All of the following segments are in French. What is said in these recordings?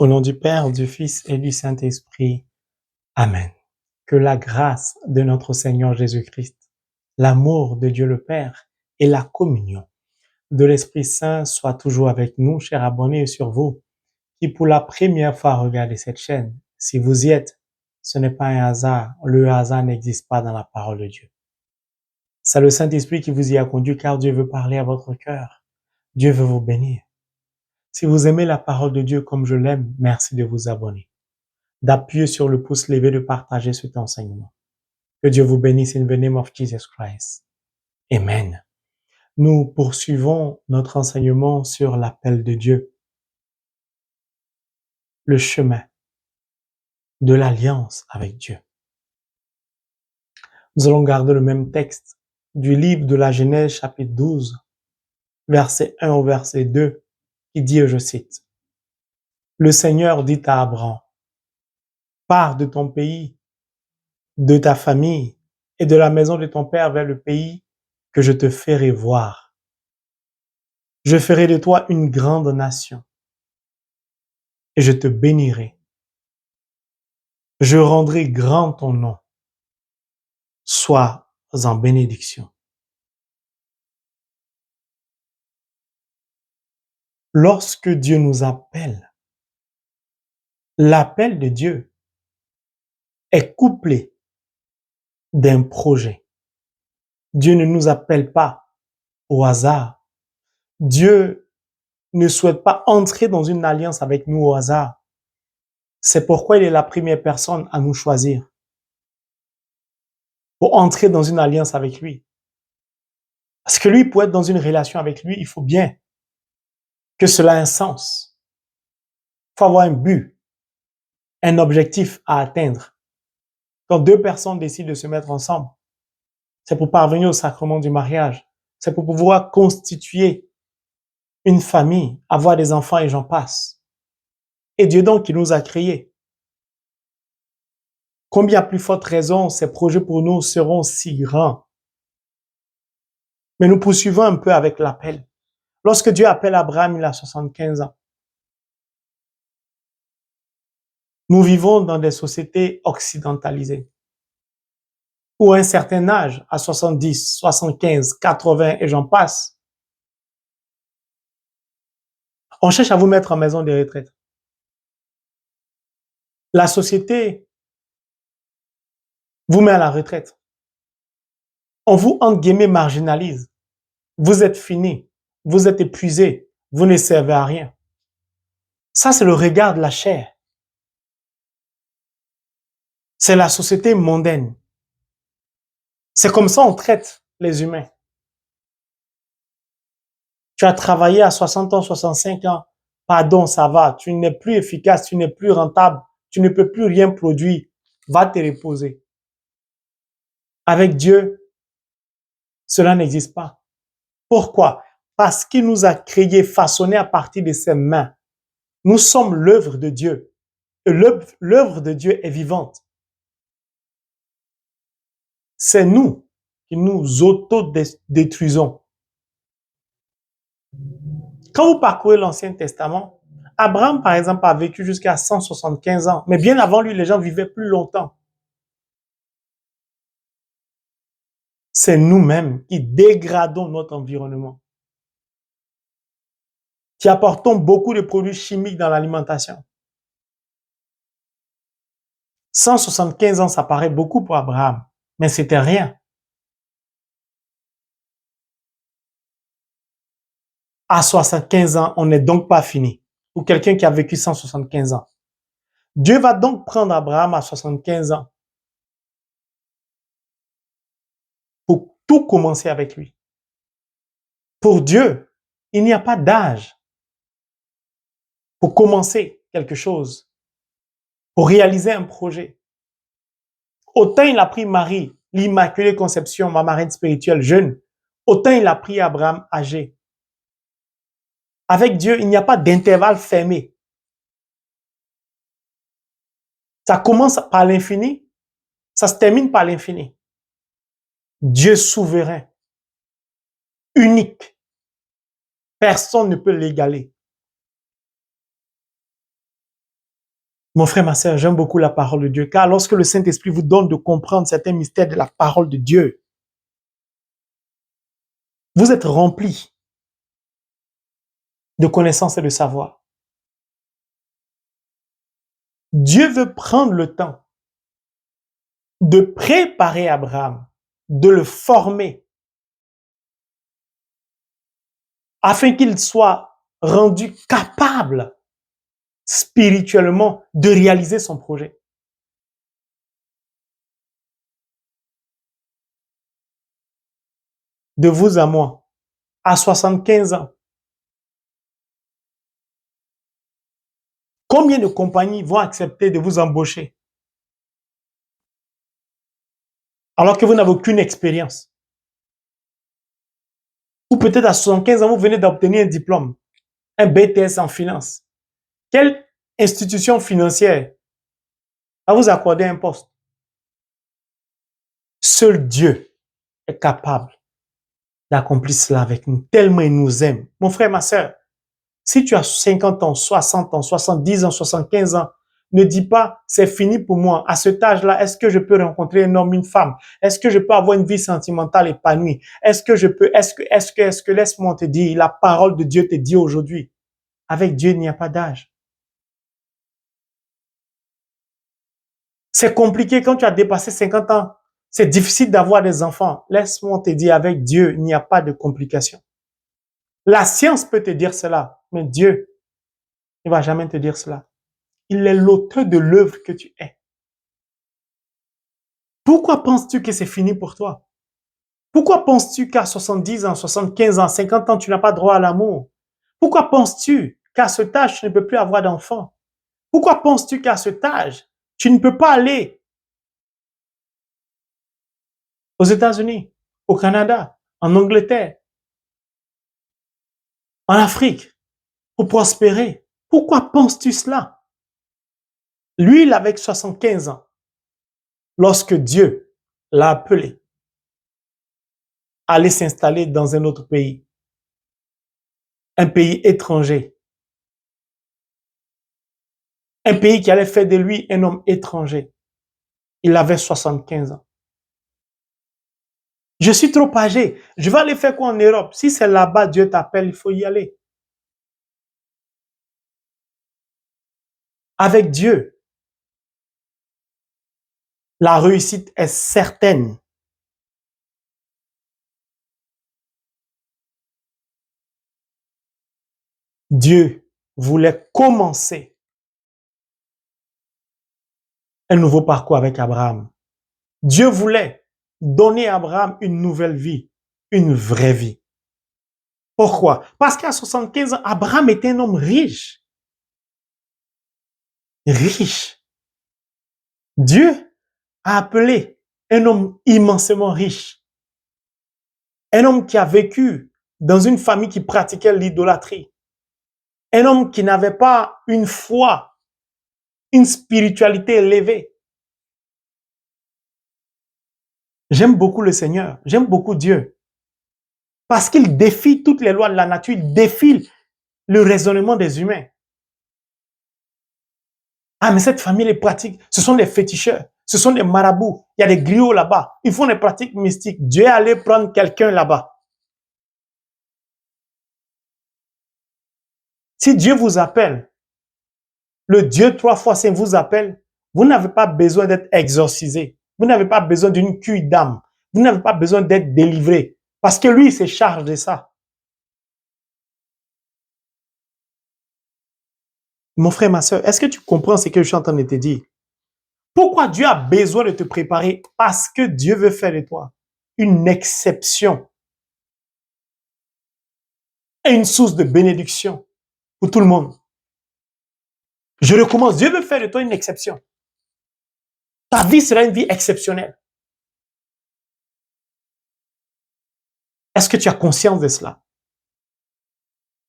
Au nom du Père, du Fils et du Saint-Esprit. Amen. Que la grâce de notre Seigneur Jésus-Christ, l'amour de Dieu le Père et la communion de l'Esprit Saint soient toujours avec nous, chers abonnés, et sur vous, qui pour la première fois regardez cette chaîne. Si vous y êtes, ce n'est pas un hasard. Le hasard n'existe pas dans la parole de Dieu. C'est le Saint-Esprit qui vous y a conduit car Dieu veut parler à votre cœur. Dieu veut vous bénir. Si vous aimez la parole de Dieu comme je l'aime, merci de vous abonner, d'appuyer sur le pouce levé, de partager cet enseignement. Que Dieu vous bénisse in the name of Jesus Christ. Amen. Nous poursuivons notre enseignement sur l'appel de Dieu, le chemin de l'alliance avec Dieu. Nous allons garder le même texte du livre de la Genèse, chapitre 12, verset 1 au verset 2, qui dit, je cite, « Le Seigneur dit à Abraham, pars de ton pays, de ta famille et de la maison de ton père vers le pays que je te ferai voir. Je ferai de toi une grande nation et je te bénirai. Je rendrai grand ton nom. Sois en bénédiction. » Lorsque Dieu nous appelle, l'appel de Dieu est couplé d'un projet. Dieu ne nous appelle pas au hasard. Dieu ne souhaite pas entrer dans une alliance avec nous au hasard. C'est pourquoi il est la première personne à nous choisir pour entrer dans une alliance avec lui. Parce que lui, pour être dans une relation avec lui, il faut bien que cela ait un sens. Il faut avoir un but, un objectif à atteindre. Quand deux personnes décident de se mettre ensemble, c'est pour parvenir au sacrement du mariage. C'est pour pouvoir constituer une famille, avoir des enfants et j'en passe. Et Dieu donc qui nous a créés. Combien à plus forte raison ces projets pour nous seront si grands. Mais nous poursuivons un peu avec l'appel. Lorsque Dieu appelle Abraham, il a 75 ans. Nous vivons dans des sociétés occidentalisées où à un certain âge, à 70, 75, 80 et j'en passe, on cherche à vous mettre en maison de retraite. La société vous met à la retraite. On vous, entre guillemets, marginalise. Vous êtes fini, vous êtes épuisé, vous ne servez à rien. Ça, c'est le regard de la chair. C'est la société mondaine. C'est comme ça on traite les humains. Tu as travaillé à 60 ans, 65 ans, pardon, ça va, tu n'es plus efficace, tu n'es plus rentable, tu ne peux plus rien produire, va te reposer. Avec Dieu, cela n'existe pas. Pourquoi? Parce qu'il nous a créés, façonnés à partir de ses mains. Nous sommes l'œuvre de Dieu. Et l'œuvre de Dieu est vivante. C'est nous qui nous auto-détruisons. Quand vous parcourez l'Ancien Testament, Abraham, par exemple, a vécu jusqu'à 175 ans. Mais bien avant lui, les gens vivaient plus longtemps. C'est nous-mêmes qui dégradons notre environnement, qui apportons beaucoup de produits chimiques dans l'alimentation. 175 ans, ça paraît beaucoup pour Abraham, mais c'était rien. À 75 ans, on n'est donc pas fini. Pour quelqu'un qui a vécu 175 ans. Dieu va donc prendre Abraham à 75 ans pour tout commencer avec lui. Pour Dieu, il n'y a pas d'âge pour commencer quelque chose, pour réaliser un projet. Autant il a pris Marie, l'Immaculée Conception, ma marraine spirituelle jeune, autant il a pris Abraham âgé. Avec Dieu, il n'y a pas d'intervalle fermé. Ça commence par l'infini, ça se termine par l'infini. Dieu souverain, unique. Personne ne peut l'égaler. Mon frère, ma sœur, j'aime beaucoup la parole de Dieu, car lorsque le Saint-Esprit vous donne de comprendre certains mystères de la parole de Dieu, vous êtes rempli de connaissances et de savoir. Dieu veut prendre le temps de préparer Abraham, de le former, afin qu'il soit rendu capable spirituellement de réaliser son projet. De vous à moi, à 75 ans, combien de compagnies vont accepter de vous embaucher alors que vous n'avez aucune expérience? Ou peut-être à 75 ans, vous venez d'obtenir un diplôme, un BTS en finance. Quelle institution financière va vous accorder un poste? Seul Dieu est capable d'accomplir cela avec nous, tellement il nous aime. Mon frère, ma sœur, si tu as 50 ans, 60 ans, 70 ans, 75 ans, ne dis pas, c'est fini pour moi. À cet âge-là, est-ce que je peux rencontrer un homme, une femme? Est-ce que je peux avoir une vie sentimentale épanouie? Est-ce que je peux, laisse-moi te dire, la parole de Dieu te dit aujourd'hui, avec Dieu, il n'y a pas d'âge. C'est compliqué quand tu as dépassé 50 ans. C'est difficile d'avoir des enfants. Laisse-moi te dire, avec Dieu, il n'y a pas de complications. La science peut te dire cela, mais Dieu ne va jamais te dire cela. Il est l'auteur de l'œuvre que tu es. Pourquoi penses-tu que c'est fini pour toi? Pourquoi penses-tu qu'à 70 ans, 75 ans, 50 ans, tu n'as pas droit à l'amour? Pourquoi penses-tu qu'à cet âge, tu ne peux plus avoir d'enfants? Pourquoi penses-tu qu'à cet âge, tu ne peux pas aller aux États-Unis, au Canada, en Angleterre, en Afrique, pour prospérer? Pourquoi penses-tu cela? Lui, il avait 75 ans, lorsque Dieu l'a appelé à aller s'installer dans un autre pays, un pays étranger, un pays qui allait faire de lui un homme étranger. Il avait 75 ans. Je suis trop âgé. Je vais aller faire quoi en Europe? Si c'est là-bas, Dieu t'appelle, il faut y aller. Avec Dieu, la réussite est certaine. Dieu voulait commencer un nouveau parcours avec Abraham. Dieu voulait donner à Abraham une nouvelle vie, une vraie vie. Pourquoi? Parce qu'à 75 ans, Abraham était un homme riche. Riche. Dieu a appelé un homme immensément riche. Un homme qui a vécu dans une famille qui pratiquait l'idolâtrie. Un homme qui n'avait pas une foi, une spiritualité élevée. J'aime beaucoup le Seigneur, j'aime beaucoup Dieu. Parce qu'il défie toutes les lois de la nature, il défie le raisonnement des humains. Ah, mais cette famille, les pratiques, ce sont des féticheurs, ce sont des marabouts. Il y a des griots là-bas. Ils font des pratiques mystiques. Dieu est allé prendre quelqu'un là-bas. Si Dieu vous appelle, le Dieu 3 fois saint vous appelle, vous n'avez pas besoin d'être exorcisé. Vous n'avez pas besoin d'une cure d'âme. Vous n'avez pas besoin d'être délivré. Parce que lui, il se charge de ça. Mon frère, ma soeur, est-ce que tu comprends ce que je suis en train de te dire? Pourquoi Dieu a besoin de te préparer? Parce que Dieu veut faire de toi une exception et une source de bénédiction pour tout le monde. Je recommence. Dieu veut faire de toi une exception. Ta vie sera une vie exceptionnelle. Est-ce que tu as conscience de cela?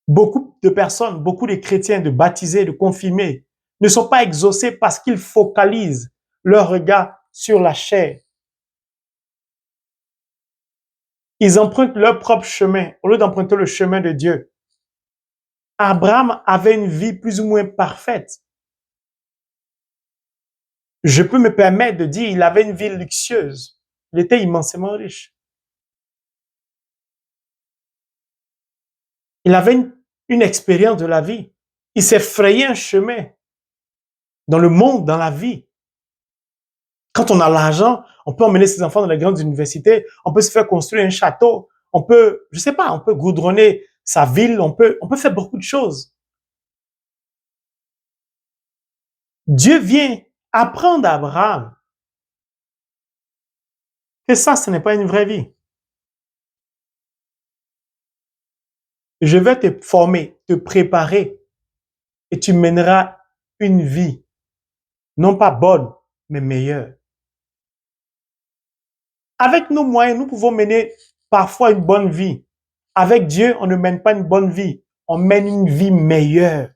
Beaucoup de personnes, beaucoup de chrétiens, de baptisés, de confirmés, ne sont pas exaucés parce qu'ils focalisent leur regard sur la chair. Ils empruntent leur propre chemin au lieu d'emprunter le chemin de Dieu. Abraham avait une vie plus ou moins parfaite. Je peux me permettre de dire, il avait une vie luxueuse. Il était immensément riche. Il avait une expérience de la vie. Il s'est frayé un chemin dans le monde, dans la vie. Quand on a l'argent, on peut emmener ses enfants dans les grandes universités, on peut se faire construire un château, on peut, je sais pas, on peut goudronner sa ville, on peut faire beaucoup de choses. Dieu vient apprendre à Abraham que ça, ce n'est pas une vraie vie. Je vais te former, te préparer et tu mèneras une vie, non pas bonne, mais meilleure. Avec nos moyens, nous pouvons mener parfois une bonne vie. Avec Dieu, on ne mène pas une bonne vie, on mène une vie meilleure.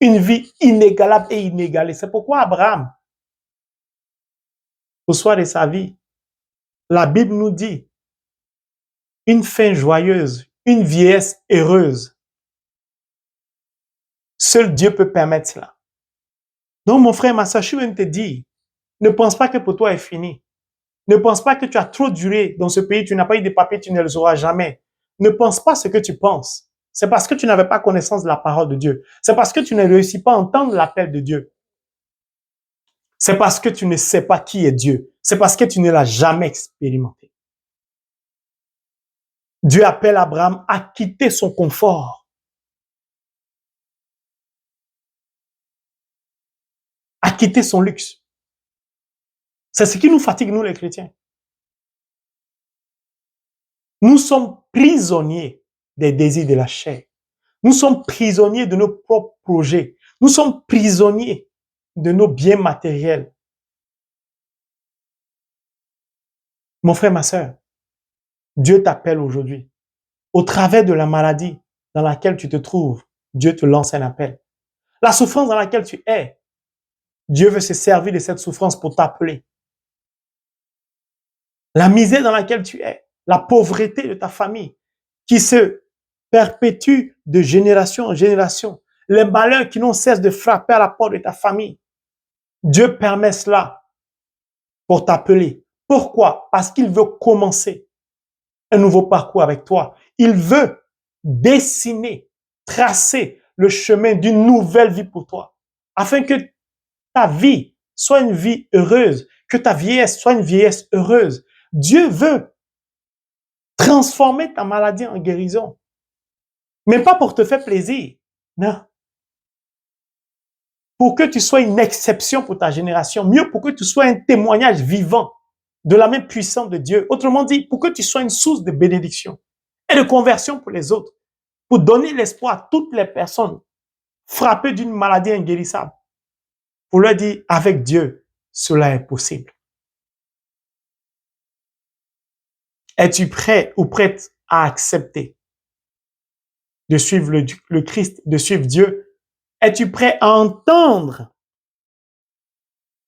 Une vie inégalable et inégalée. C'est pourquoi Abraham, au soir de sa vie, la Bible nous dit une fin joyeuse, une vieillesse heureuse. Seul Dieu peut permettre cela. Donc, mon frère, ma soeur, je viens de te dire, ne pense pas que pour toi est fini. Ne pense pas que tu as trop duré dans ce pays, tu n'as pas eu de papiers, tu ne les auras jamais. Ne pense pas ce que tu penses. C'est parce que tu n'avais pas connaissance de la parole de Dieu. C'est parce que tu ne réussis pas à entendre l'appel de Dieu. C'est parce que tu ne sais pas qui est Dieu. C'est parce que tu ne l'as jamais expérimenté. Dieu appelle Abraham à quitter son confort, à quitter son luxe. C'est ce qui nous fatigue, nous les chrétiens. Nous sommes prisonniers des désirs de la chair. Nous sommes prisonniers de nos propres projets. Nous sommes prisonniers de nos biens matériels. Mon frère, ma sœur, Dieu t'appelle aujourd'hui. Au travers de la maladie dans laquelle tu te trouves, Dieu te lance un appel. La souffrance dans laquelle tu es, Dieu veut se servir de cette souffrance pour t'appeler. La misère dans laquelle tu es, la pauvreté de ta famille qui se perpétue de génération en génération, les malheurs qui n'ont cesse de frapper à la porte de ta famille. Dieu permet cela pour t'appeler. Pourquoi? Parce qu'il veut commencer un nouveau parcours avec toi. Il veut dessiner, tracer le chemin d'une nouvelle vie pour toi, afin que ta vie soit une vie heureuse, que ta vieillesse soit une vieillesse heureuse. Dieu veut transformer ta maladie en guérison. Mais pas pour te faire plaisir. Non. Pour que tu sois une exception pour ta génération. Mieux pour que tu sois un témoignage vivant de la main puissante de Dieu. Autrement dit, pour que tu sois une source de bénédiction et de conversion pour les autres. Pour donner l'espoir à toutes les personnes frappées d'une maladie inguérissable. Pour leur dire, avec Dieu, cela est possible. Es-tu prêt ou prête à accepter de suivre le Christ, de suivre Dieu? Es-tu prêt à entendre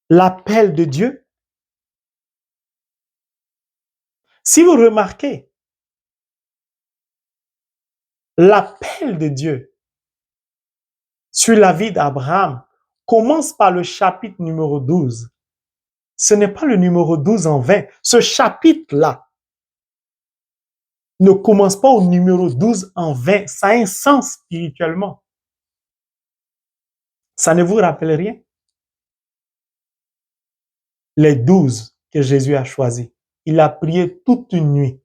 l'appel de Dieu? Si vous remarquez, l'appel de Dieu sur la vie d'Abraham commence par le chapitre numéro 12. Ce n'est pas le numéro 12 en vain. Ce chapitre-là ne commence pas au numéro 12 en vain. Ça a un sens spirituellement. Ça ne vous rappelle rien? Les 12 que Jésus a choisis. Il a prié toute une nuit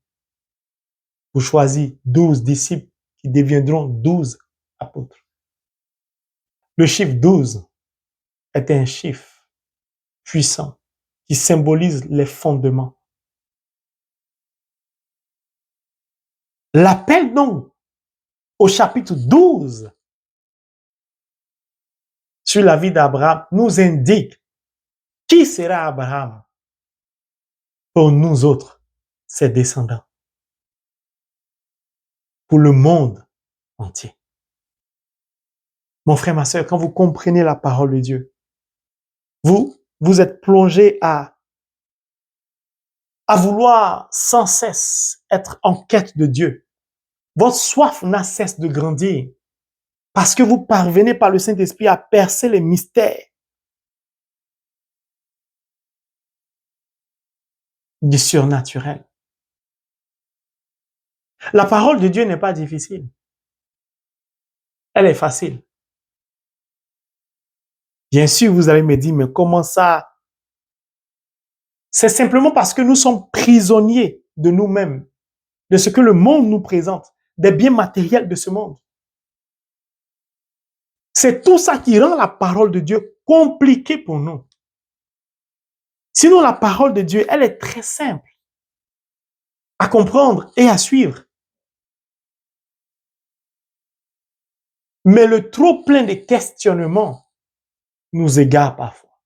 pour choisir 12 disciples qui deviendront 12 apôtres. Le chiffre 12 est un chiffre puissant qui symbolise les fondements. L'appel donc au chapitre 12 sur la vie d'Abraham nous indique qui sera Abraham pour nous autres, ses descendants, pour le monde entier. Mon frère, ma sœur, quand vous comprenez la parole de Dieu, vous êtes plongé à vouloir sans cesse être en quête de Dieu. Votre soif n'a cesse de grandir parce que vous parvenez par le Saint-Esprit à percer les mystères du surnaturel. La parole de Dieu n'est pas difficile. Elle est facile. Bien sûr, vous allez me dire, mais comment ça? C'est simplement parce que nous sommes prisonniers de nous-mêmes, de ce que le monde nous présente, des biens matériels de ce monde. C'est tout ça qui rend la parole de Dieu compliquée pour nous. Sinon, la parole de Dieu, elle est très simple à comprendre et à suivre. Mais le trop plein de questionnements nous égare parfois.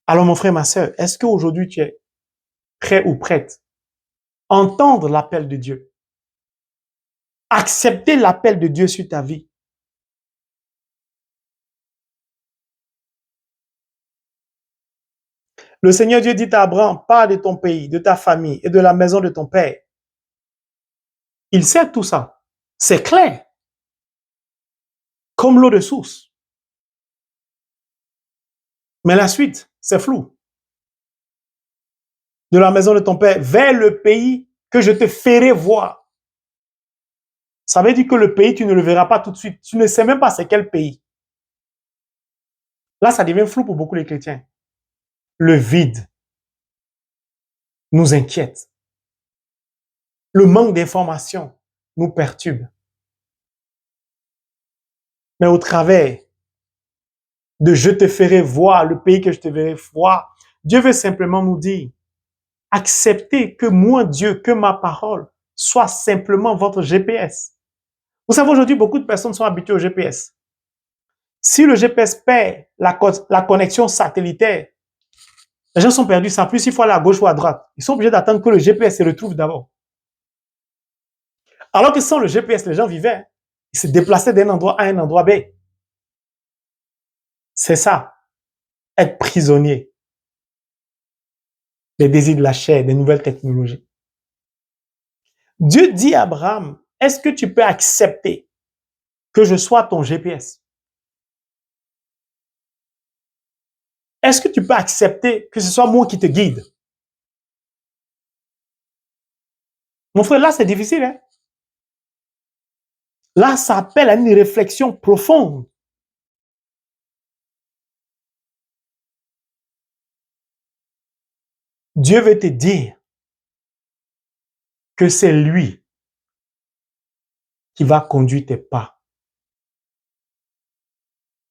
Alors, mon frère, ma sœur, est-ce qu'aujourd'hui tu es prêt ou prête à entendre l'appel de Dieu? Accepter l'appel de Dieu sur ta vie. Le Seigneur Dieu dit à Abraham, pars de ton pays, de ta famille et de la maison de ton père. Il sait tout ça. C'est clair. Comme l'eau de source. Mais la suite, c'est flou. De la maison de ton père vers le pays que je te ferai voir. Ça veut dire que le pays, tu ne le verras pas tout de suite. Tu ne sais même pas c'est quel pays. Là, ça devient flou pour beaucoup de chrétiens. Le vide nous inquiète. Le manque d'informations nous perturbe. Mais au travers de je te ferai voir, le pays que je te verrai voir, Dieu veut simplement nous dire, acceptez que moi, Dieu, que ma parole soit simplement votre GPS. Vous savez, aujourd'hui, beaucoup de personnes sont habituées au GPS. Si le GPS perd la connexion satellitaire, les gens sont perdus, ça plus s'il faut aller à gauche ou à droite. Ils sont obligés d'attendre que le GPS se retrouve d'abord. Alors que sans le GPS, les gens vivaient. Ils se déplaçaient d'un endroit A à un endroit B. C'est ça, être prisonnier des désirs de la chair, des nouvelles technologies. Dieu dit à Abraham, est-ce que tu peux accepter que je sois ton GPS? Est-ce que tu peux accepter que ce soit moi qui te guide? Mon frère, là, c'est difficile. Hein? Là, ça appelle à une réflexion profonde. Dieu veut te dire que c'est lui qui va conduire tes pas.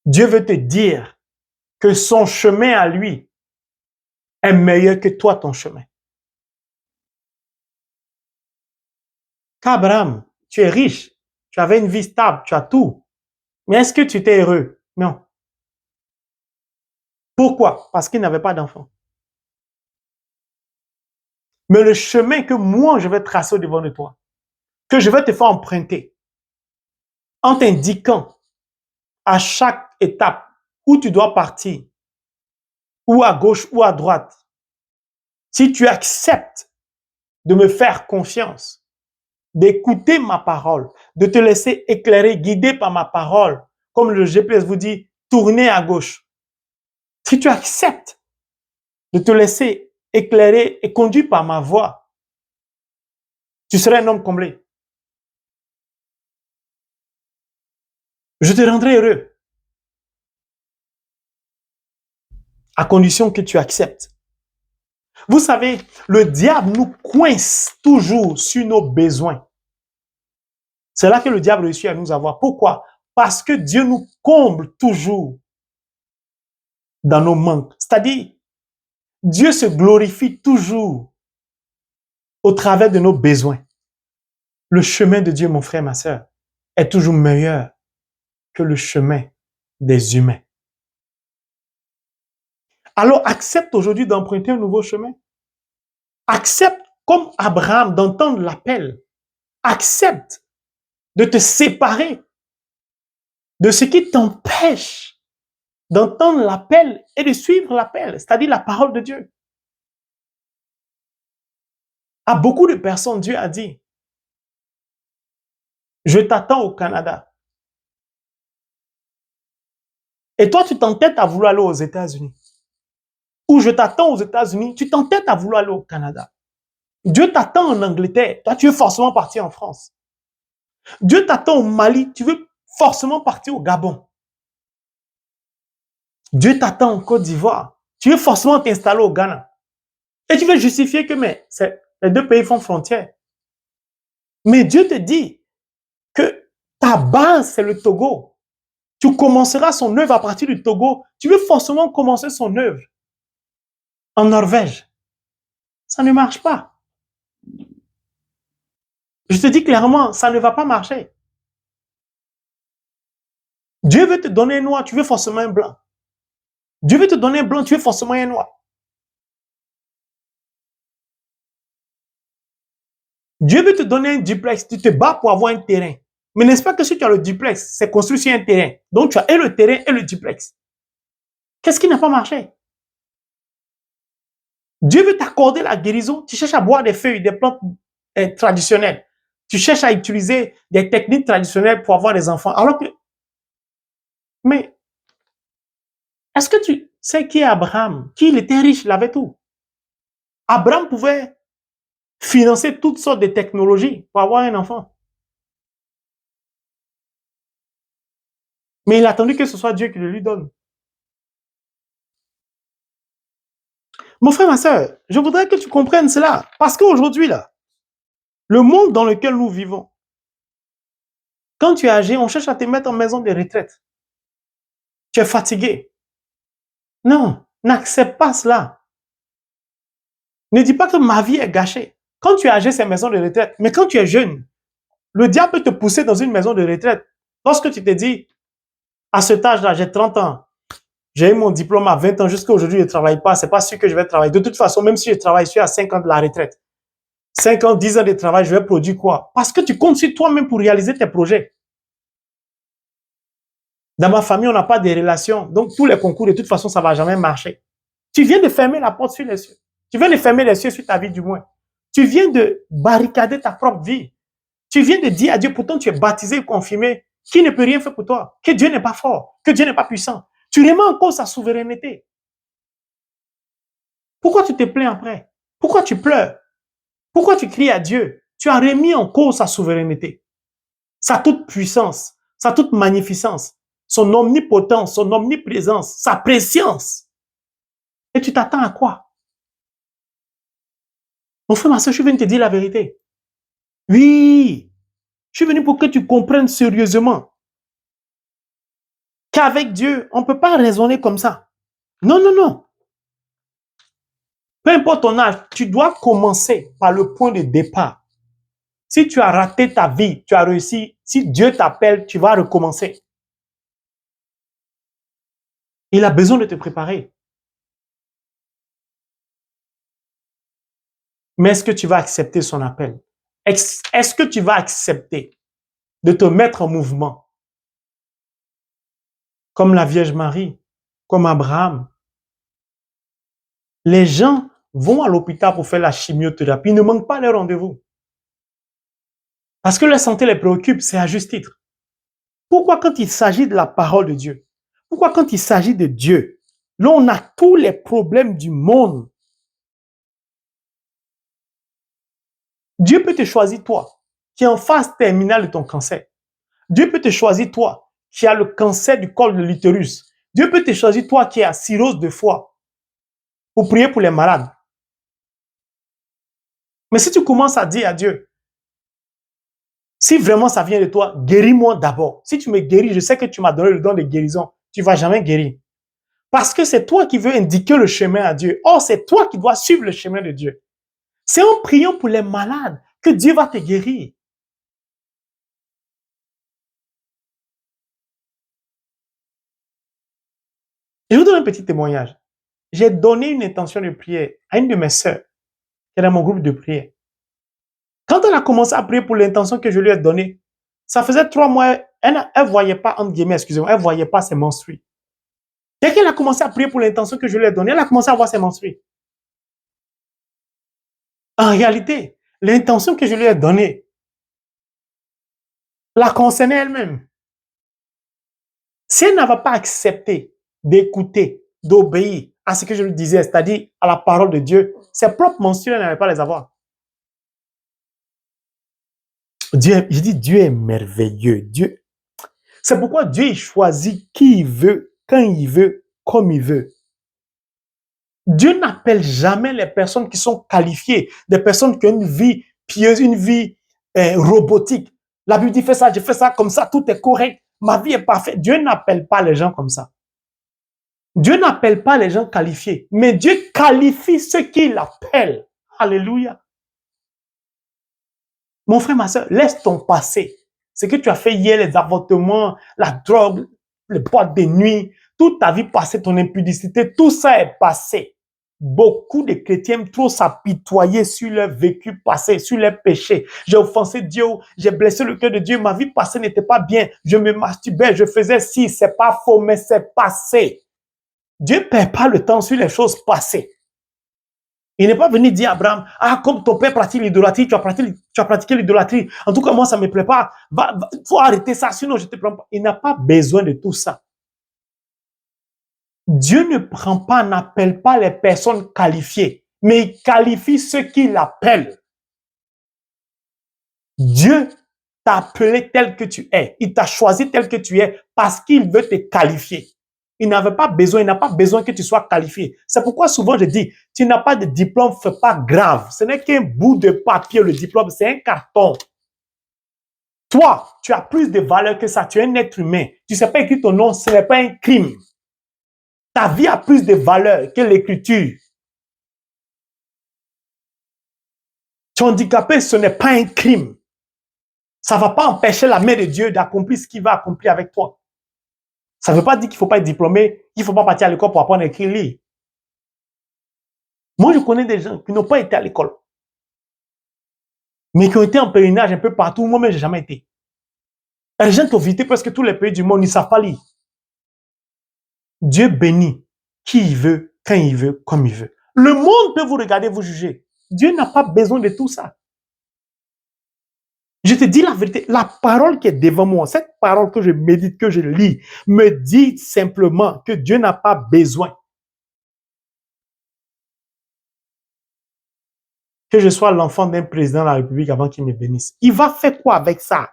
Dieu veut te dire que son chemin à lui est meilleur que toi, ton chemin. Qu'Abraham, tu es riche, tu avais une vie stable, tu as tout. Mais est-ce que tu étais heureux? Non. Pourquoi? Parce qu'il n'avait pas d'enfant. Mais le chemin que moi, je vais tracer au devant de toi, que je vais te faire emprunter, en t'indiquant à chaque étape où tu dois partir, ou à gauche ou à droite, si tu acceptes de me faire confiance, d'écouter ma parole, de te laisser éclairer, guider par ma parole, comme le GPS vous dit, tournez à gauche. Si tu acceptes de te laisser éclairer et conduire par ma voix, tu serais un homme comblé. Je te rendrai heureux. À condition que tu acceptes. Vous savez, le diable nous coince toujours sur nos besoins. C'est là que le diable réussit à nous avoir. Pourquoi? Parce que Dieu nous comble toujours dans nos manques. C'est-à-dire, Dieu se glorifie toujours au travers de nos besoins. Le chemin de Dieu, mon frère, ma sœur, est toujours meilleur que le chemin des humains. Alors, accepte aujourd'hui d'emprunter un nouveau chemin. Accepte, comme Abraham, d'entendre l'appel. Accepte de te séparer de ce qui t'empêche d'entendre l'appel et de suivre l'appel, c'est-à-dire la parole de Dieu. À beaucoup de personnes, Dieu a dit, je t'attends au Canada. Et toi, tu t'entêtes à vouloir aller aux États-Unis. ou je t'attends aux États-Unis, tu t'entêtes à vouloir aller au Canada. Dieu t'attend en Angleterre, toi tu veux forcément partir en France. Dieu t'attend au Mali, tu veux forcément partir au Gabon. Dieu t'attend en Côte d'Ivoire, tu veux forcément t'installer au Ghana. Et tu veux justifier que les deux pays font frontière. Mais Dieu te dit que ta base, c'est le Togo. Tu commenceras son œuvre à partir du Togo. Tu veux forcément commencer son œuvre en Norvège. Ça ne marche pas. Je te dis clairement, ça ne va pas marcher. Dieu veut te donner un noir, tu veux forcément un blanc. Dieu veut te donner un blanc, tu veux forcément un noir. Dieu veut te donner un duplex, tu te bats pour avoir un terrain. Mais n'est-ce pas que si tu as le duplex, c'est construit sur un terrain. Donc tu as et le terrain et le duplex. Qu'est-ce qui n'a pas marché? Dieu veut t'accorder la guérison, tu cherches à boire des feuilles, des plantes traditionnelles. Tu cherches à utiliser des techniques traditionnelles pour avoir des enfants. Alors que, mais, est-ce que tu sais qui est Abraham? Qui il était riche, il avait tout. Abraham pouvait financer toutes sortes de technologies pour avoir un enfant. Mais il a attendu que ce soit Dieu qui le lui donne. Mon frère, ma soeur, je voudrais que tu comprennes cela. Parce qu'aujourd'hui, là, le monde dans lequel nous vivons, quand tu es âgé, on cherche à te mettre en maison de retraite. Tu es fatigué. Non, n'accepte pas cela. Ne dis pas que ma vie est gâchée. Quand tu es âgé, c'est maison de retraite. Mais quand tu es jeune, le diable peut te pousser dans une maison de retraite. Lorsque tu te dis, à cet âge-là, j'ai 30 ans, j'ai eu mon diplôme à 20 ans, jusqu'à aujourd'hui, je ne travaille pas, c'est pas sûr que je vais travailler. De toute façon, même si je travaille, je suis à 5 ans de la retraite. 5 ans, 10 ans de travail, je vais produire quoi? Parce que tu comptes sur toi-même pour réaliser tes projets. Dans ma famille, on n'a pas de relations. Donc, tous les concours, de toute façon, ça ne va jamais marcher. Tu viens de fermer la porte sur les cieux. Tu viens de fermer les cieux sur ta vie, du moins. Tu viens de barricader ta propre vie. Tu viens de dire à Dieu, pourtant tu es baptisé et confirmé, qui ne peut rien faire pour toi, que Dieu n'est pas fort, que Dieu n'est pas puissant. Tu remets en cause sa souveraineté. Pourquoi tu te plains après? Pourquoi tu pleures? Pourquoi tu cries à Dieu? Tu as remis en cause sa souveraineté, sa toute puissance, sa toute magnificence, son omnipotence, son omniprésence, sa préscience. Et tu t'attends à quoi? Mon frère, ma soeur, je viens de te dire la vérité. Oui, je suis venu pour que tu comprennes sérieusement qu'avec Dieu, on ne peut pas raisonner comme ça. Non, non, non. Peu importe ton âge, tu dois commencer par le point de départ. Si tu as raté ta vie, tu as réussi. Si Dieu t'appelle, tu vas recommencer. Il a besoin de te préparer. Mais est-ce que tu vas accepter son appel? Est-ce que tu vas accepter de te mettre en mouvement? Comme la Vierge Marie, comme Abraham. Les gens vont à l'hôpital pour faire la chimiothérapie. Ils ne manquent pas les rendez-vous. Parce que leur santé les préoccupe, c'est à juste titre. Pourquoi quand il s'agit de la parole de Dieu? Pourquoi quand il s'agit de Dieu? Là, on a tous les problèmes du monde. Dieu peut te choisir toi, qui est en phase terminale de ton cancer. Dieu peut te choisir toi, qui as le cancer du col de l'utérus. Dieu peut te choisir toi, qui as cirrhose de foie, pour prier pour les malades. Mais si tu commences à dire à Dieu, si vraiment ça vient de toi, guéris-moi d'abord. Si tu me guéris, je sais que tu m'as donné le don de guérison. Tu ne vas jamais guérir. Parce que c'est toi qui veux indiquer le chemin à Dieu. Or, c'est toi qui dois suivre le chemin de Dieu. C'est en priant pour les malades que Dieu va te guérir. Je vous donne un petit témoignage. J'ai donné une intention de prière à une de mes sœurs qui est dans mon groupe de prière. Quand elle a commencé à prier pour l'intention que je lui ai donnée, ça faisait 3 mois, elle ne voyait pas, entre guillemets, excusez-moi, elle ne voyait pas ses menstrues. Dès qu'elle a commencé à prier pour l'intention que je lui ai donnée, elle a commencé à voir ses menstrues. En réalité, l'intention que je lui ai donnée la concernait elle-même. Si elle n'avait pas accepté d'écouter, d'obéir à ce que je lui disais, c'est-à-dire à la parole de Dieu, ses propres mensuels n'avaient pas les avoir. Je dis Dieu est merveilleux. Dieu, c'est pourquoi Dieu il choisit qui il veut, quand il veut, comme il veut. Dieu n'appelle jamais les personnes qui sont qualifiées, des personnes qui ont une vie pieuse, une vie robotique. La Bible dit fais ça, je fais ça comme ça, tout est correct. Ma vie est parfaite. Dieu n'appelle pas les gens comme ça. Dieu n'appelle pas les gens qualifiés, mais Dieu qualifie ceux qu'il appelle. Alléluia. Mon frère, ma soeur, laisse ton passé. Ce que tu as fait hier, les avortements, la drogue, les boîtes de nuit, toute ta vie passée, ton impudicité, tout ça est passé. Beaucoup de chrétiens aiment trop s'apitoyer sur leur vécu passé, sur leurs péchés. J'ai offensé Dieu, j'ai blessé le cœur de Dieu, ma vie passée n'était pas bien, je me masturbais, je faisais ci, c'est pas faux, mais c'est passé. Dieu ne perd pas le temps sur les choses passées. Il n'est pas venu dire à Abraham, ah, comme ton père pratique l'idolâtrie, tu as pratiqué l'idolâtrie. En tout cas, moi, ça ne me plaît pas. Faut arrêter ça, sinon je te prends pas. Il n'a pas besoin de tout ça. Dieu ne prend pas, n'appelle pas les personnes qualifiées, mais il qualifie ceux qui l'appellent. Dieu t'a appelé tel que tu es. Il t'a choisi tel que tu es parce qu'il veut te qualifier. Il n'a pas besoin que tu sois qualifié. C'est pourquoi souvent je dis, tu n'as pas de diplôme, c'est pas grave. Ce n'est qu'un bout de papier, le diplôme, c'est un carton. Toi, tu as plus de valeur que ça. Tu es un être humain. Tu ne sais pas écrire ton nom, ce n'est pas un crime. Ta vie a plus de valeur que l'écriture. Tu es handicapé, ce n'est pas un crime. Ça ne va pas empêcher la main de Dieu d'accomplir ce qu'il va accomplir avec toi. Ça ne veut pas dire qu'il ne faut pas être diplômé, qu'il ne faut pas partir à l'école pour apprendre à écrire, lire. Moi, je connais des gens qui n'ont pas été à l'école, mais qui ont été en pèlerinage un peu partout. Moi-même, je n'ai jamais été. Les gens qui ont visité presque tous les pays du monde, ils ne savent pas lire. Dieu bénit qui il veut, quand il veut, comme il veut. Le monde peut vous regarder, vous juger. Dieu n'a pas besoin de tout ça. Je te dis la vérité, la parole qui est devant moi, cette parole que je médite, que je lis, me dit simplement que Dieu n'a pas besoin que je sois l'enfant d'un président de la République avant qu'il me bénisse. Il va faire quoi avec ça?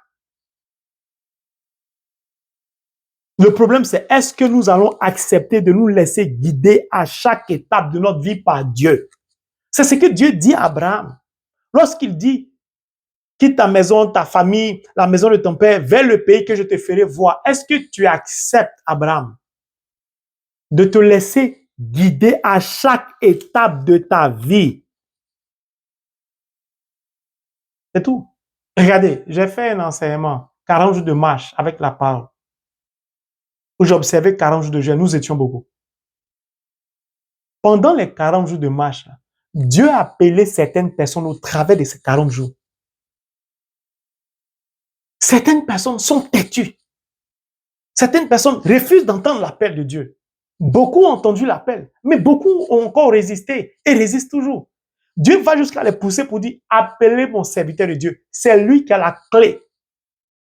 Le problème, c'est est-ce que nous allons accepter de nous laisser guider à chaque étape de notre vie par Dieu? C'est ce que Dieu dit à Abraham. Lorsqu'il dit, quitte ta maison, ta famille, la maison de ton père, vers le pays que je te ferai voir. Est-ce que tu acceptes, Abraham, de te laisser guider à chaque étape de ta vie? C'est tout. Regardez, j'ai fait un enseignement, 40 jours de marche avec la parole, où j'observais 40 jours de jeûne. Nous étions beaucoup. Pendant les 40 jours de marche, Dieu a appelé certaines personnes au travers de ces 40 jours. Certaines personnes sont têtues. Certaines personnes refusent d'entendre l'appel de Dieu. Beaucoup ont entendu l'appel, mais beaucoup ont encore résisté et résistent toujours. Dieu va jusqu'à les pousser pour dire, appelez mon serviteur de Dieu. C'est lui qui a la clé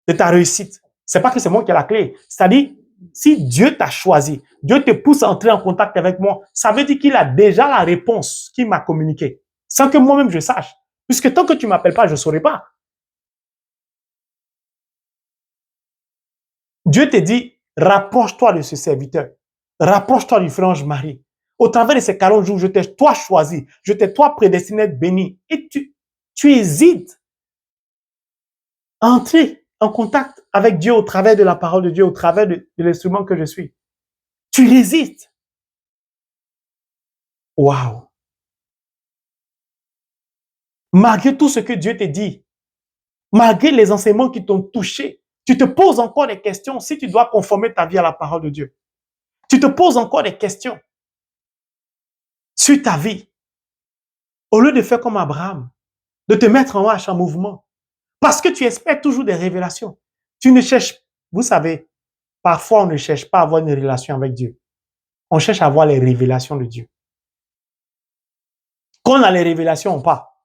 de ta réussite. C'est pas que c'est moi qui ai la clé. C'est-à-dire, si Dieu t'a choisi, Dieu te pousse à entrer en contact avec moi, ça veut dire qu'il a déjà la réponse qu'il m'a communiquée, sans que moi-même je sache. Puisque tant que tu ne m'appelles pas, je ne saurai pas. Dieu te dit, rapproche-toi de ce serviteur. Rapproche-toi du frère Marie. Au travers de ces 40 jours, je t'ai toi choisi. Je t'ai toi prédestiné à être béni. Et tu hésites à entrer en contact avec Dieu au travers de la parole de Dieu, au travers de l'instrument que je suis. Tu résistes. Waouh! Malgré tout ce que Dieu te dit, malgré les enseignements qui t'ont touché, tu te poses encore des questions si tu dois conformer ta vie à la parole de Dieu. Tu te poses encore des questions sur ta vie. Au lieu de faire comme Abraham, de te mettre en marche, en mouvement. Parce que tu espères toujours des révélations. Tu ne cherches, vous savez, parfois on ne cherche pas à avoir une relation avec Dieu. On cherche à avoir les révélations de Dieu. Quand on a les révélations, on part.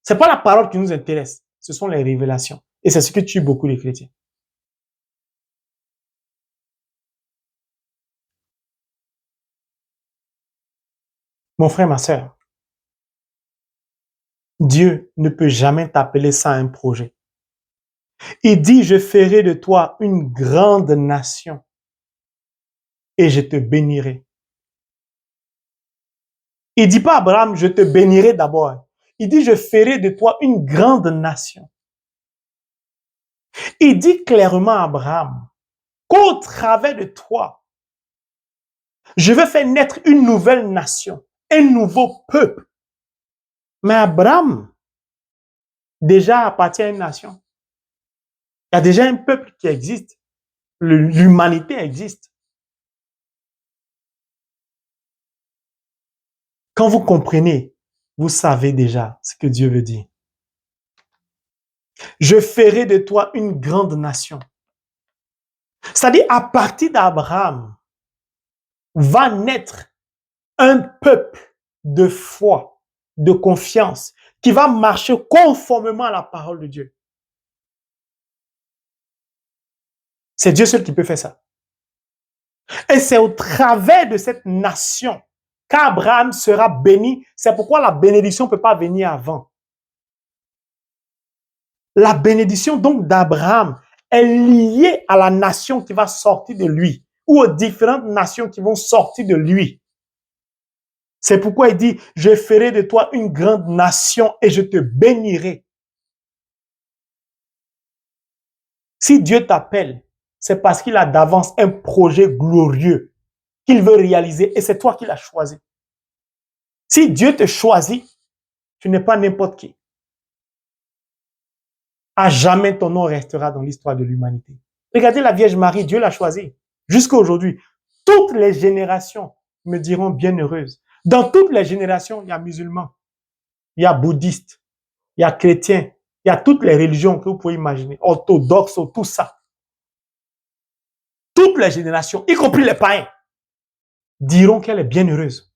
Ce n'est pas la parole qui nous intéresse, ce sont les révélations. Et c'est ce que tue beaucoup les chrétiens. Mon frère, ma sœur, Dieu ne peut jamais t'appeler ça un projet. Il dit, je ferai de toi une grande nation et je te bénirai. Il dit pas à Abraham, je te bénirai d'abord. Il dit, je ferai de toi une grande nation. Il dit clairement à Abraham qu'au travers de toi, je vais faire naître une nouvelle nation, un nouveau peuple. Mais Abraham, déjà appartient à une nation. Il y a déjà un peuple qui existe. L'humanité existe. Quand vous comprenez, vous savez déjà ce que Dieu veut dire. Je ferai de toi une grande nation. C'est-à-dire, à partir d'Abraham, va naître un peuple de foi, de confiance, qui va marcher conformément à la parole de Dieu. C'est Dieu seul qui peut faire ça. Et c'est au travers de cette nation qu'Abraham sera béni. C'est pourquoi la bénédiction ne peut pas venir avant. La bénédiction donc d'Abraham est liée à la nation qui va sortir de lui, ou aux différentes nations qui vont sortir de lui. C'est pourquoi il dit, je ferai de toi une grande nation et je te bénirai. Si Dieu t'appelle, c'est parce qu'il a d'avance un projet glorieux qu'il veut réaliser et c'est toi qui l'as choisi. Si Dieu te choisit, tu n'es pas n'importe qui. À jamais ton nom restera dans l'histoire de l'humanité. Regardez la Vierge Marie, Dieu l'a choisie. Jusqu'à aujourd'hui, toutes les générations me diront bienheureuse. Dans toutes les générations, il y a musulmans, il y a bouddhistes, il y a chrétiens, il y a toutes les religions que vous pouvez imaginer, orthodoxes, tout ça. Toutes les générations, y compris les païens, diront qu'elle est bienheureuse.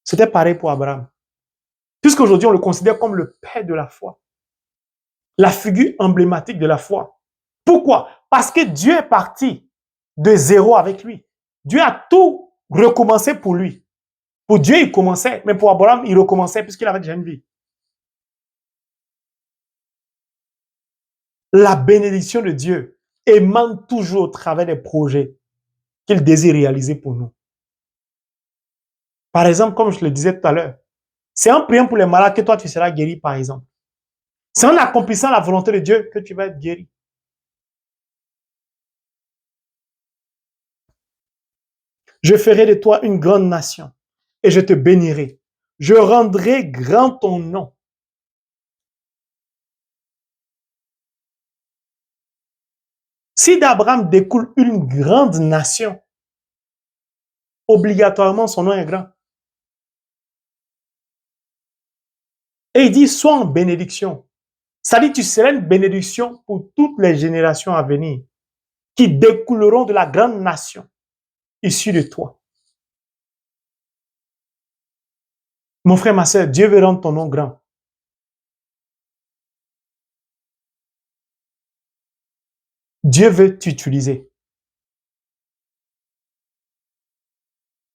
C'était pareil pour Abraham. Puisqu'aujourd'hui, on le considère comme le père de la foi. La figure emblématique de la foi. Pourquoi? Parce que Dieu est parti de zéro avec lui. Dieu a tout recommencé pour lui. Pour Dieu, il commençait, mais pour Abraham, il recommençait puisqu'il avait déjà une vie. La bénédiction de Dieu émane toujours au travers des projets qu'il désire réaliser pour nous. Par exemple, comme je le disais tout à l'heure, c'est en priant pour les malades que toi, tu seras guéri, par exemple. C'est en accomplissant la volonté de Dieu que tu vas être guéri. Je ferai de toi une grande nation et je te bénirai. Je rendrai grand ton nom. Si d'Abraham découle une grande nation, obligatoirement son nom est grand. Et il dit, sois en bénédiction. C'est-à-dire, tu seras une bénédiction pour toutes les générations à venir qui découleront de la grande nation issue de toi. Mon frère, ma soeur, Dieu veut rendre ton nom grand. Dieu veut t'utiliser.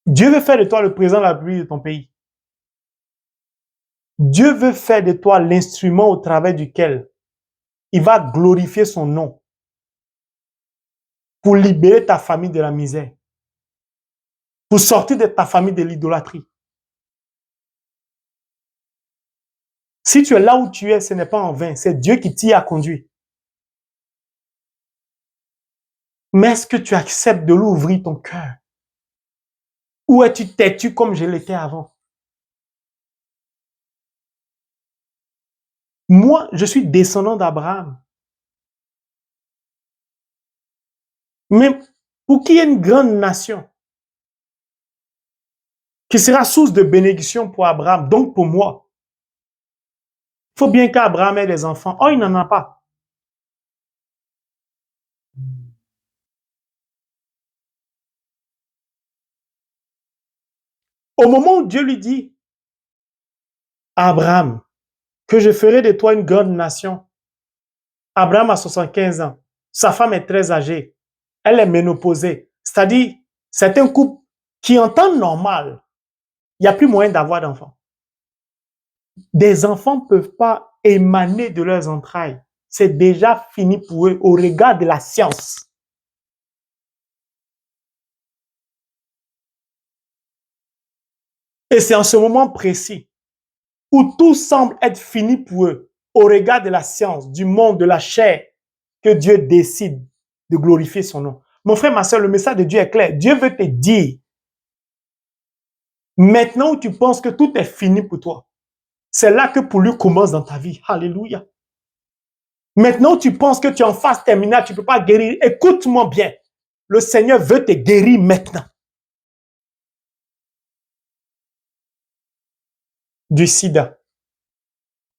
Dieu veut faire de toi le président de la République de ton pays. Dieu veut faire de toi l'instrument au travers duquel il va glorifier son nom pour libérer ta famille de la misère, pour sortir de ta famille de l'idolâtrie. Si tu es là où tu es, ce n'est pas en vain, c'est Dieu qui t'y a conduit. Mais est-ce que tu acceptes de l'ouvrir ton cœur? Ou es-tu têtu comme je l'étais avant? Moi, je suis descendant d'Abraham. Mais pour qu'il y ait une grande nation qui sera source de bénédiction pour Abraham, donc pour moi, il faut bien qu'Abraham ait des enfants. Oh, il n'en a pas. Au moment où Dieu lui dit à Abraham que je ferai de toi une grande nation, Abraham a 75 ans. Sa femme est très âgée. Elle est ménopausée. C'est-à-dire, c'est un couple qui en temps normal, il n'y a plus moyen d'avoir d'enfants. Des enfants ne peuvent pas émaner de leurs entrailles. C'est déjà fini pour eux au regard de la science. Et c'est en ce moment précis où tout semble être fini pour eux au regard de la science, du monde, de la chair, que Dieu décide de glorifier son nom. Mon frère, ma soeur, le message de Dieu est clair. Dieu veut te dire, maintenant où tu penses que tout est fini pour toi, c'est là que pour lui commence dans ta vie. Alléluia. Maintenant où tu penses que tu es en phase terminale, tu ne peux pas guérir, écoute-moi bien. Le Seigneur veut te guérir maintenant. Du sida,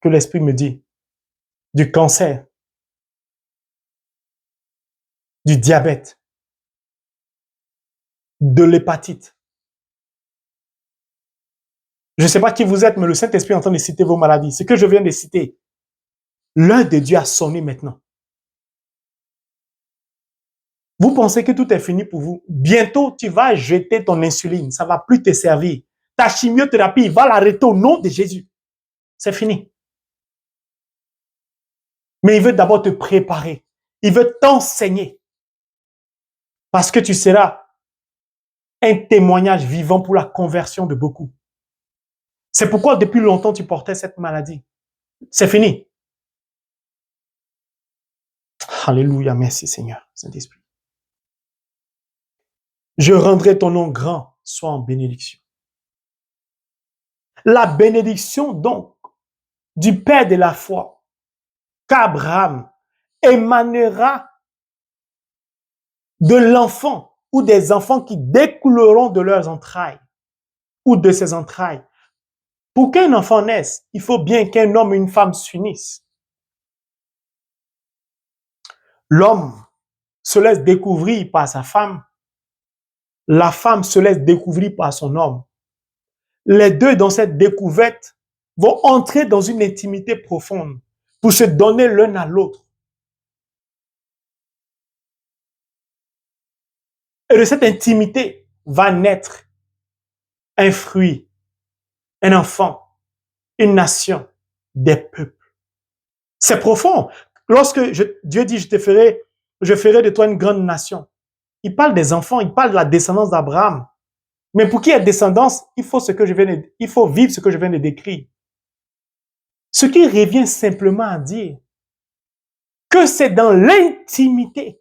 que l'Esprit me dit, du cancer, du diabète, de l'hépatite. Je ne sais pas qui vous êtes, mais le Saint-Esprit est en train de citer vos maladies. Ce que je viens de citer, l'heure de Dieu a sonné maintenant. Vous pensez que tout est fini pour vous. Bientôt, tu vas jeter ton insuline. Ça ne va plus te servir. Ta chimiothérapie, va l'arrêter au nom de Jésus. C'est fini. Mais il veut d'abord te préparer. Il veut t'enseigner. Parce que tu seras un témoignage vivant pour la conversion de beaucoup. C'est pourquoi depuis longtemps tu portais cette maladie. C'est fini. Alléluia, merci Seigneur, Saint-Esprit. Je rendrai ton nom grand, soit en bénédiction. La bénédiction donc du Père de la foi, qu'Abraham émanera de l'enfant ou des enfants qui découleront de leurs entrailles ou de ses entrailles. Pour qu'un enfant naisse, il faut bien qu'un homme et une femme s'unissent. L'homme se laisse découvrir par sa femme, la femme se laisse découvrir par son homme. Les deux, dans cette découverte, vont entrer dans une intimité profonde pour se donner l'un à l'autre. Et de cette intimité va naître un fruit, un enfant, une nation, des peuples. C'est profond. Lorsque Dieu dit, je ferai de toi une grande nation. Il parle des enfants, il parle de la descendance d'Abraham. Mais pour qu'il y ait descendance, il faut vivre ce que je viens de décrire. Ce qui revient simplement à dire que c'est dans l'intimité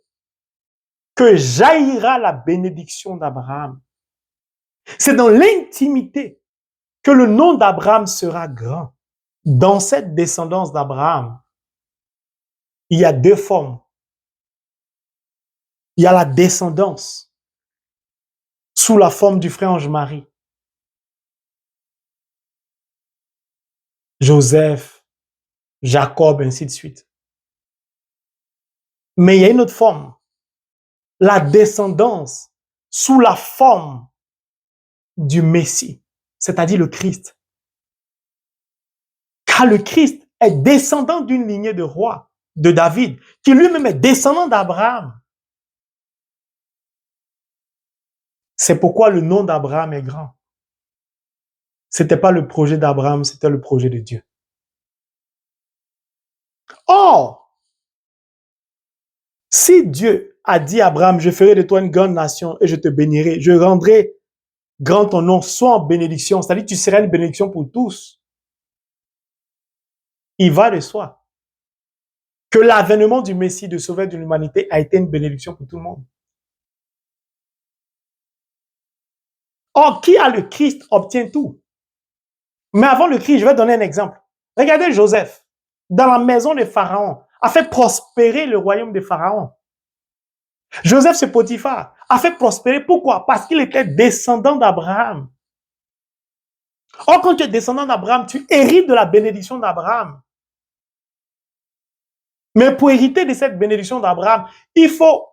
que jaillira la bénédiction d'Abraham. C'est dans l'intimité que le nom d'Abraham sera grand. Dans cette descendance d'Abraham, il y a deux formes. Il y a la descendance sous la forme du frère Ange-Marie. Joseph, Jacob, ainsi de suite. Mais il y a une autre forme. La descendance sous la forme du Messie, c'est-à-dire le Christ. Car le Christ est descendant d'une lignée de rois, de David, qui lui-même est descendant d'Abraham. C'est pourquoi le nom d'Abraham est grand. Ce n'était pas le projet d'Abraham, c'était le projet de Dieu. Or, si Dieu a dit à Abraham, je ferai de toi une grande nation et je te bénirai, je rendrai grand ton nom, soit en bénédiction, c'est-à-dire tu seras une bénédiction pour tous. Il va de soi que l'avènement du Messie, de sauveur de l'humanité, a été une bénédiction pour tout le monde. Or, qui a le Christ obtient tout. Mais avant le Christ, je vais donner un exemple. Regardez Joseph, dans la maison de Pharaon, a fait prospérer le royaume de Pharaon. Joseph, c'est Potiphar, a fait prospérer. Pourquoi? Parce qu'il était descendant d'Abraham. Or, quand tu es descendant d'Abraham, tu hérites de la bénédiction d'Abraham. Mais pour hériter de cette bénédiction d'Abraham, il faut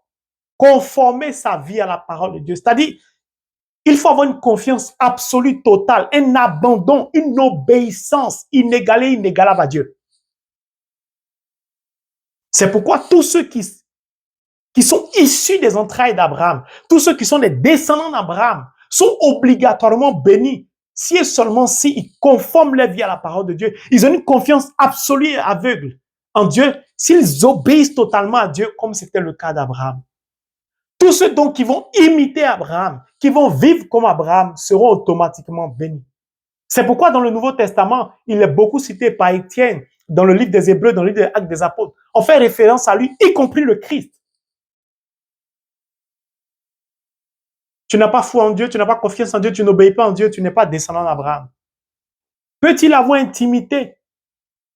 conformer sa vie à la parole de Dieu. C'est-à-dire, il faut avoir une confiance absolue, totale, un abandon, une obéissance inégalée, inégalable à Dieu. C'est pourquoi tous ceux qui sont issus des entrailles d'Abraham, tous ceux qui sont des descendants d'Abraham, sont obligatoirement bénis si et seulement s'ils conforment leur vie à la parole de Dieu. Ils ont une confiance absolue et aveugle en Dieu s'ils obéissent totalement à Dieu, comme c'était le cas d'Abraham. Tous ceux donc qui vont imiter Abraham, qui vont vivre comme Abraham, seront automatiquement bénis. C'est pourquoi dans le Nouveau Testament, il est beaucoup cité par Étienne, dans le livre des Hébreux, dans le livre des Actes des Apôtres. On fait référence à lui, y compris le Christ. Tu n'as pas foi en Dieu, tu n'as pas confiance en Dieu, tu n'obéis pas en Dieu, tu n'es pas descendant d'Abraham. Peut-il avoir intimité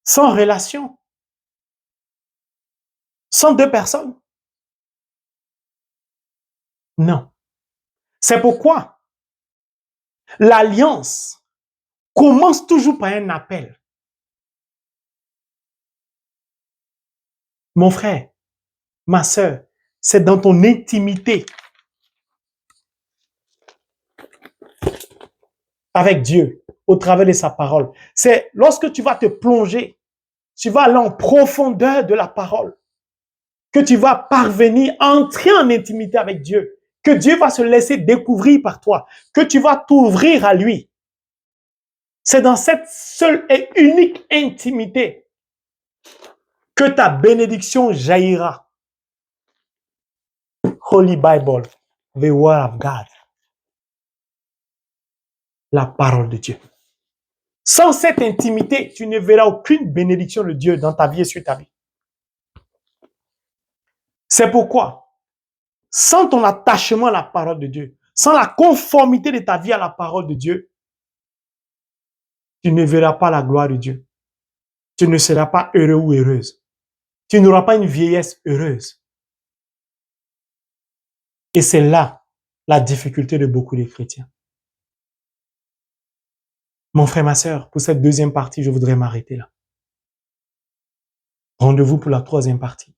sans relation, sans deux personnes? Non. C'est pourquoi l'alliance commence toujours par un appel. Mon frère, ma sœur, c'est dans ton intimité avec Dieu, au travers de sa parole. C'est lorsque tu vas te plonger, tu vas aller en profondeur de la parole, que tu vas parvenir à entrer en intimité avec Dieu, que Dieu va se laisser découvrir par toi, que tu vas t'ouvrir à lui. C'est dans cette seule et unique intimité que ta bénédiction jaillira. Holy Bible, the word of God. La parole de Dieu. Sans cette intimité, tu ne verras aucune bénédiction de Dieu dans ta vie et sur ta vie. C'est pourquoi, sans ton attachement à la parole de Dieu, sans la conformité de ta vie à la parole de Dieu, tu ne verras pas la gloire de Dieu. Tu ne seras pas heureux ou heureuse. Tu n'auras pas une vieillesse heureuse. Et c'est là la difficulté de beaucoup de chrétiens. Mon frère, ma sœur, pour cette deuxième partie, je voudrais m'arrêter là. Rendez-vous pour la troisième partie.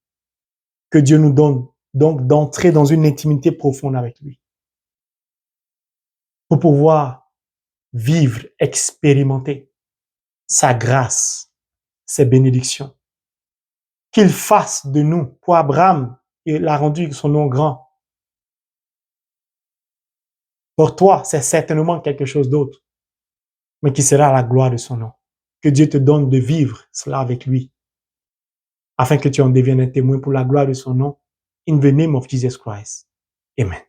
Que Dieu nous donne donc d'entrer dans une intimité profonde avec lui. Pour pouvoir vivre, expérimenter sa grâce, ses bénédictions. Qu'il fasse de nous, pour Abraham, il a rendu son nom grand. Pour toi, c'est certainement quelque chose d'autre, mais qui sera la gloire de son nom. Que Dieu te donne de vivre cela avec lui, afin que tu en deviennes un témoin pour la gloire de son nom. In the name of Jesus Christ. Amen.